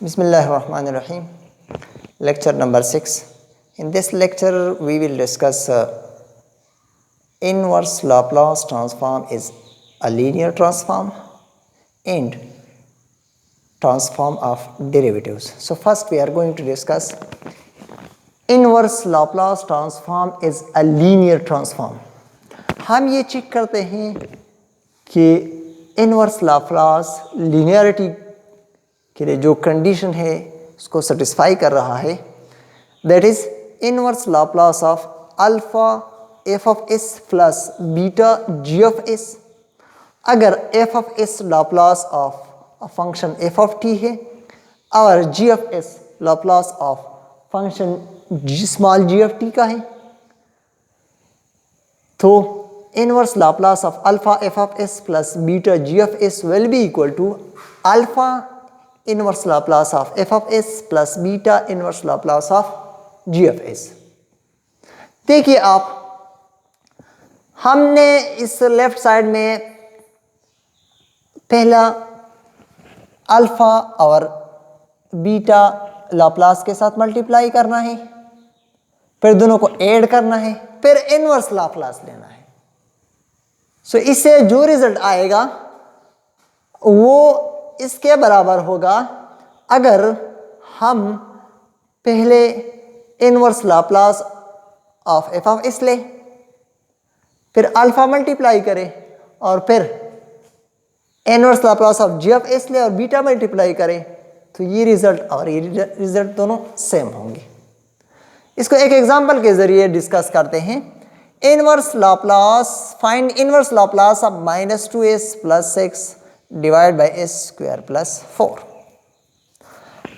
Bismillahirrahmanirrahim. Lecture number 6. In this lecture, we will discuss inverse Laplace transform is a linear transform and transform of derivatives. So first we are going to discuss inverse Laplace transform is a linear transform. हम ये check करते हैं कि inverse Laplace linearity के लिए जो condition है उसको सेटिस्फाई कर रहा है, that is inverse Laplace of alpha F of S plus beta G of S. अगर F of S Laplace of a function F of T है और G of S Laplace of function small G of T का है, तो inverse Laplace of alpha f of s plus beta g of s will be equal to alpha inverse Laplace of f of s plus beta inverse Laplace of g of s। देखिए आप, हमने इस left side में पहला alpha और beta Laplace के साथ multiply करना है, फिर दोनों को ऐड करना है, फिर इनवर्स लाप्लास लेना है। सो इससे जो रिजल्ट आएगा वो इसके बराबर होगा अगर हम पहले inverse Laplace of F of S ले, फिर अल्फा मल्टीप्लाई करें और फिर inverse Laplace of G of S ले और बीटा मल्टीप्लाई करें, तो ये रिजल्ट और ये रिजल्ट दोनों सेम होंगे। इसको एक एग्जांपल के जरिए डिस्कस करते हैं। Inverse Laplace, find inverse Laplace of -2s plus 6 divide by s square plus 4।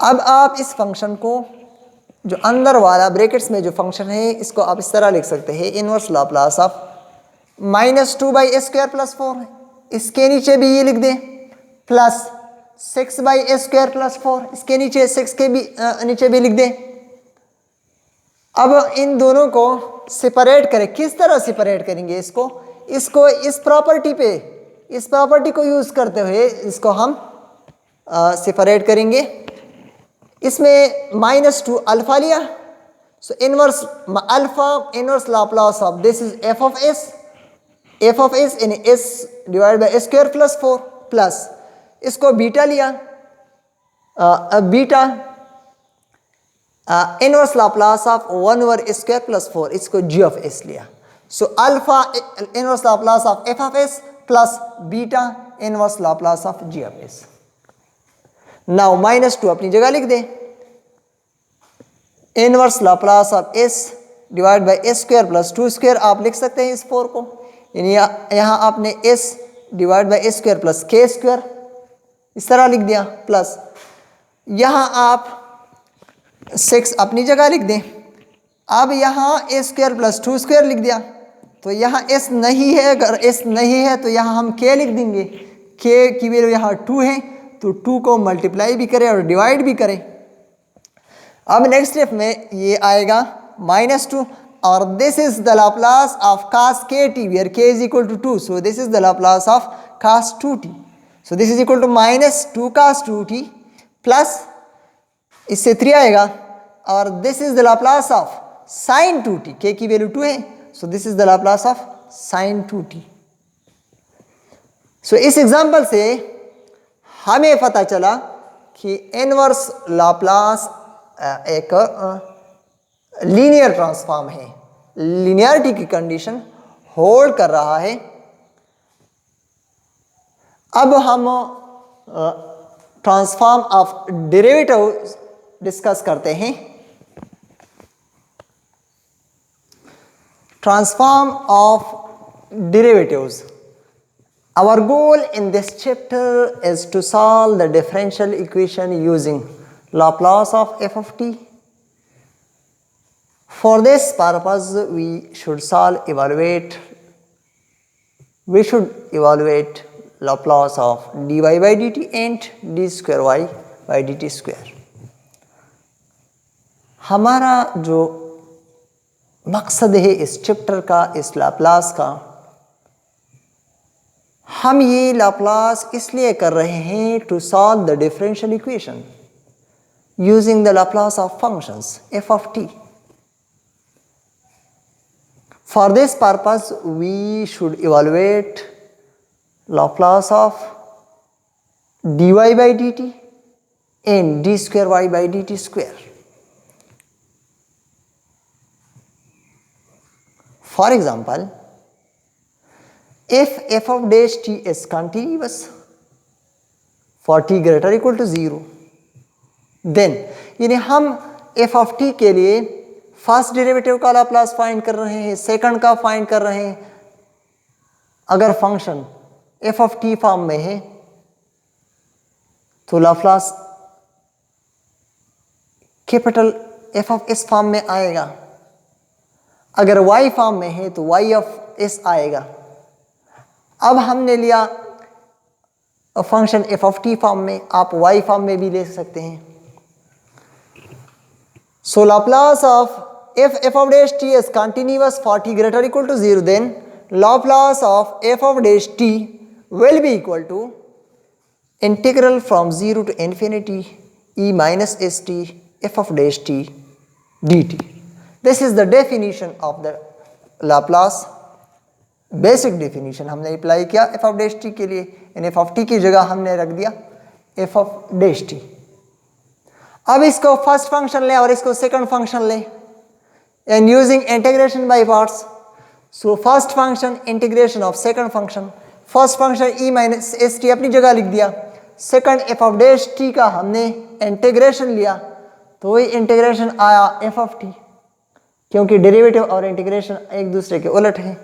अब आप इस फंक्शन को, जो अंदर वाला ब्रैकेट्स में जो फंक्शन है, इसको आप इस तरह लिख सकते हैं, inverse Laplace of -2 by s square plus 4 है, इसके नीचे भी ये लिख दें, plus 6 by s square plus 4, इसके नीचे 6 के भी नीचे भी लिख दें। अब इन दोनों को सेपरेट करें। किस तरह सेपरेट करेंगे इसको इस प्रॉपर्टी पे, इस प्रॉपर्टी को यूज करते हुए इसको हम सेपरेट करेंगे। इसमें -2 अल्फा लिया, so inverse alpha inverse Laplace of this is F of S in S divide by square plus 4 प्लस इसको बीटा लिया, beta inverse Laplace of 1 over square plus 4, इसको जी ऑफ एस लिया। So alpha inverse Laplace of F of S plus beta inverse Laplace of G of S. Now -2 अपनी जगह लिख दें, inverse Laplace of S divide by S square plus 2 square आप लिख सकते हैं इस 4 को, यानी यहाँ आपने S divide by S square plus के स्क्वायर इस तरह लिख दिया, प्लस यहाँ आप 6 अपनी जगह लिख दें। अब यहाँ ए स्क्वायर प्लस 2 स्क्वायर लिख दिया, तो यहाँ एस नहीं है, अगर एस नहीं है तो यहाँ हम के लिख देंगे, के की वैल्यू यहाँ 2 है, तो 2 को मल्टीप्लाई भी करें और डिवाइड भी करें। अब नेक्स्ट स्टेप में ये आएगा -2 और this is the Laplace of cos kt where k is equal to 2, so this is the Laplace of cos 2t, so this is equal to -2 cos 2t plus इससे 3 आएगा और this is the Laplace of sin 2t, k की value 2 है, so this is the Laplace of sin 2t। सो इस example से हमें पता चला कि इनवर्स लाप्लास एक लीनियर ट्रांसफॉर्म है, लीनियरिटी की कंडीशन होल्ड कर रहा है। अब हम ट्रांसफॉर्म ऑफ डेरिवेटिव डिस्कस करते हैं। Transform of derivatives. Our goal in this chapter is to solve the differential equation using Laplace of F of T. For this purpose we should evaluate Laplace of dy by dt and d square y by dt square। हमारा जो मकसद है इस chapter का, इस Laplace का, हम ये लाप्लास इसलिए कर रहे हैं to solve the differential equation, using the Laplace of functions f of t. For this purpose, we should evaluate Laplace of dy by dt and d square y by dt square. For example, if f of dash t is continuous for t greater equal to 0, then यानी हम f of t के लिए first derivative का Laplace find कर रहे हैं, second का find कर रहे हैं. अगर function f of t form में है तो Laplace capital f of s form में आएगा. अगर y फॉर्म में है तो y of s आएगा. अब हमने लिया function f of t form में, आप y फॉर्म में भी ले सकते हैं. So Laplace of if f of dash t is continuous for t greater equal to 0, then Laplace of f of dash t will be equal to integral from 0 to infinity e minus st f of dash t dt. This is the definition of the Laplace. Basic definition हमने apply किया f of dash t के लिए, यानी f of t की जगह हमने रख दिया f of dash t. अब इसको फर्स्ट फंक्शन लें और इसको सेकंड फंक्शन लें and using integration by parts. So first function integration of second function. First function e minus S T अपनी जगह लिख दिया, second f of dash t का हमने इंटीग्रेशन लिया तो वही इंटीग्रेशन आया f of t, क्योंकि डेरिवेटिव और इंटीग्रेशन एक दूसरे के उलट है.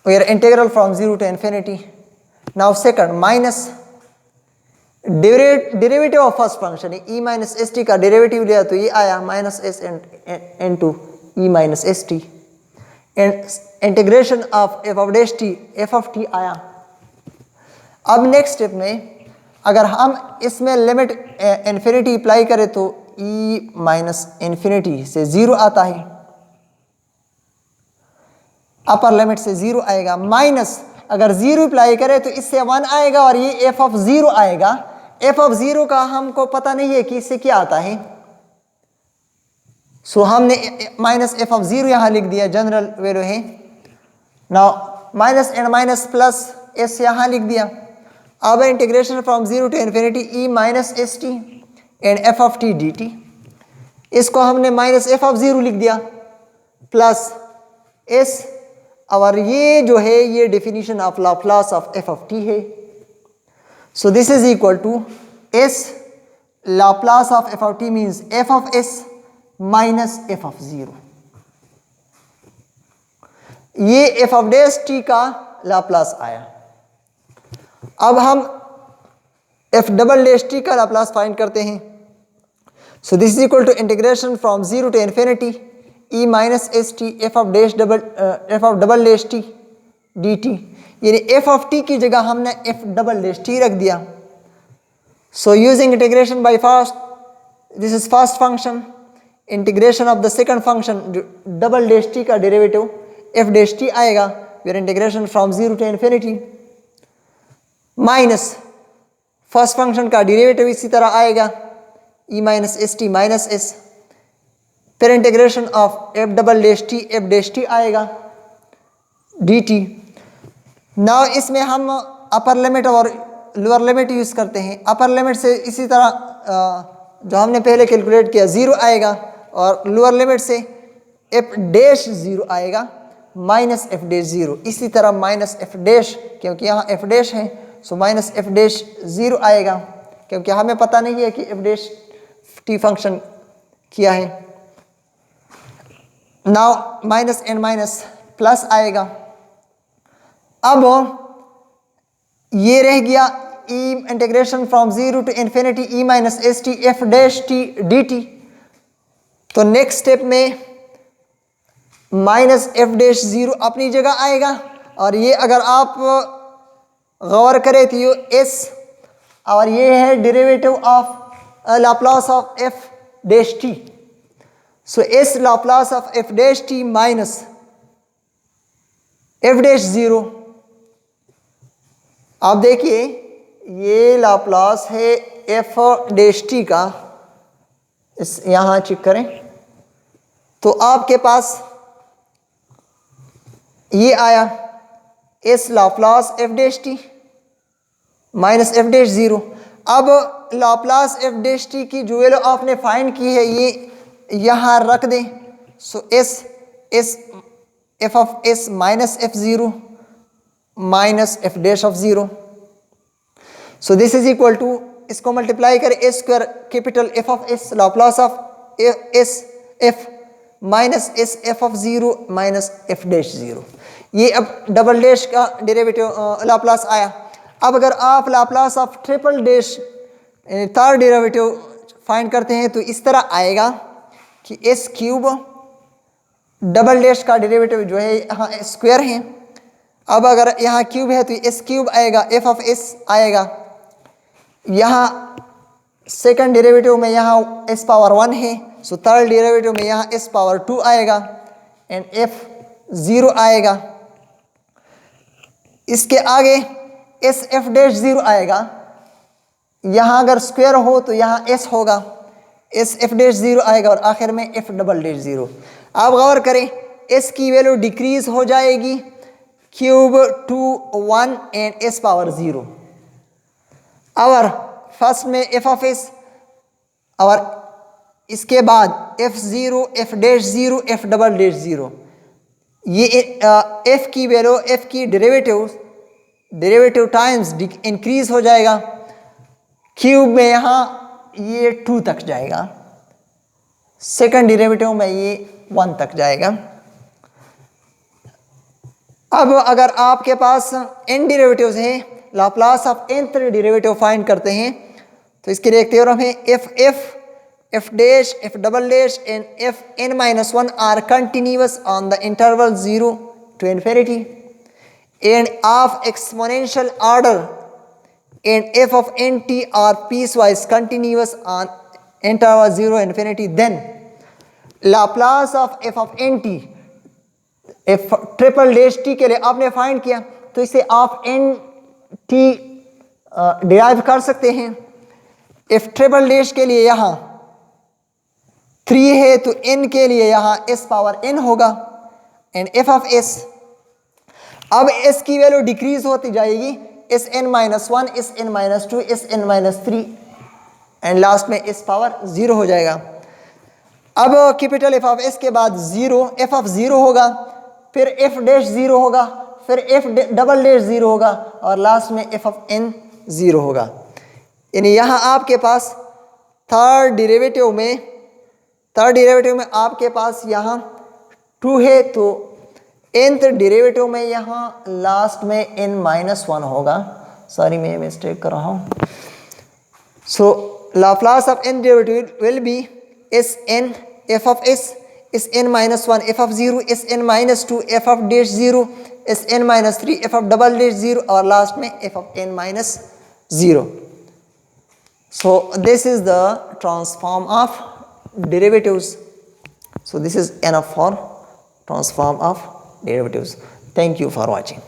We are integral from 0 to infinity. Now second minus derivative of first function है e माइनस एस टी का डेरिवेटिव लिया तो ये आया minus S into E minus S T. Integration of F of dash T F of T आया. अब next step में अगर हम इसमें लिमिट इन्फिनिटी अप्लाई करें तो e माइनस इन्फिनिटी से 0 आता है, अपर लिमिट से 0 आएगा. माइनस अगर 0 अप्लाई करें तो इससे 1 आएगा और ये f ऑफ 0 आएगा. f ऑफ 0 का हमको पता नहीं है कि इससे क्या आता है, सो हमने माइनस f ऑफ 0 यहां लिख दिया, जनरल वैल्यू है. Now minus and minus plus s यहां लिख दिया. अब integration from 0 to infinity e minus S T and f of t dt. इसको हमने माइनस f ऑफ 0 लिख दिया प्लस s, और ये जो है ये definition of Laplace of f of t है. So this is equal to s Laplace of f of t means f of s minus f of 0. ये f ऑफ डैश t का Laplace आया. अब हम f डबल डैश t का Laplace find करते हैं. So this is equal to integration from 0 to infinity e minus S T F of double dash T d T, यानी F of T की जगह हमने एफ डबल डैश टी रख दिया. So using integration by first, this is first function, integration of the second function double dash T का derivative F dash T आएगा. फिर integration from 0 to infinity minus first function का derivative इसी तरह आएगा e minus S T minus S. फिर integration of F double dash T F dash T आएगा dt. Now इसमें हम अपर लिमिट और लोअर लिमिट यूज करते हैं. अपर लिमिट से इसी तरह जो हमने पहले कैलकुलेट किया 0 आएगा और लोअर लिमिट से एफ डैश 0 आएगा माइनस एफ डैश 0. इसी तरह माइनस एफ डैश, क्योंकि यहाँ एफ डैश है सो माइनस एफ डैश 0 आएगा, क्योंकि हमें पता नहीं है कि एफ डैश टी फंक्शन क्या है. Now minus and minus plus आएगा. अब ये रह गया e integration from 0 to infinity e minus S T F dash T d t. तो नेक्स्ट स्टेप में माइनस एफ डैश 0 अपनी जगह आएगा और ये अगर आप गौर करें तो ये s और ये है derivative of Laplace of F dash T. So s Laplace of F dash T minus F dash 0. आप देखिए ये लाप्लास है एफ डैश टी का इस यहाँ चेक करें तो आपके पास ये आया S Laplace F dash T minus F dash zero. अब लाप्लास एफ डैश टी की जो वैल्यू आपने फाइंड की है ये यहाँ रख दें। So S F of S minus F zero minus F dash of zero. So this is equal to, इसको मल्टीप्लाई करें A square capital F of S Laplace of S F minus S F of zero minus F dash zero. ये अब double dash का derivative Laplace आया। अब अगर आप Laplace of triple dash third derivative find करते हैं तो इस तरह आएगा कि एस क्यूब डबल डैश का डेरिवेटिव जो है यहाँ स्क्वायर है। अब अगर यहाँ क्यूब है तो एस क्यूब आएगा, एफ ऑफ एस आएगा। यहाँ सेकंड डेरिवेटिव में यहाँ एस पावर 1 है, सो थर्ड डेरिवेटिव में यहाँ एस पावर 2 आएगा एंड एफ 0 आएगा। इसके आगे एस एफ डैश 0 आएगा। यहाँ अगर स्क्वायर हो तो यहाँ एस होगा, एस एफ डैश 0 आएगा और आखिर में एफ डबल डैश 0। आप गौर करें एस की वैल्यू डिक्रीज हो जाएगी, क्यूब 2 1 एंड एस पावर 0। और फर्स्ट में एफ ऑफ एस और इसके बाद F 0 F dash 0 F double dash 0। ये एफ की वैल्यू, एफ की डेरिवेटिव टाइम्स इंक्रीज हो जाएगा। क्यूब में यहाँ ये 2 तक जाएगा, सेकंड डेरिवेटिव में ये 1 तक जाएगा। अब अगर आपके पास n डेरिवेटिव्स हैं, Laplace of nth derivative find करते हैं तो इसके लिए एक थ्योरम है f dash f double dash and f n minus 1 are continuous on the interval 0 to infinity and of exponential order and f of nt are piecewise continuous on interval 0 infinity, then Laplace of f of nt F triple dash T के लिए आपने find किया तो इसे आप N T derive कर सकते हैं। एफ ट्रिपल डैश के लिए यहाँ 3 है तो n के लिए यहाँ s पावर n होगा एंड एफ ऑफ s। अब s की वैल्यू डिक्रीज होती जाएगी, s N minus 1, s N minus 2, s N minus 3 and last में s पावर 0 हो जाएगा। अब कैपिटल एफ ऑफ s के बाद 0 एफ ऑफ 0 होगा, फिर एफ डैश 0 होगा, फिर एफ डबल डैश 0 होगा और लास्ट में एफ ऑफ n 0 होगा। यानी यहाँ आपके पास थर्ड डेरिवेटिव में आपके पास यहाँ 2 है तो nth डेरिवेटिव में यहाँ लास्ट में n माइनस 1 होगा। सॉरी मैं मिस्टेक कर रहा हूँ। So Laplace of n derivative will be S N F of S S N minus 1 F of 0 S N minus 2 F of dash 0 S N minus 3 F of double dash 0 और last में F of n minus 0। So this is the transform of derivatives. So this is enough for transform of derivatives. Thank you for watching.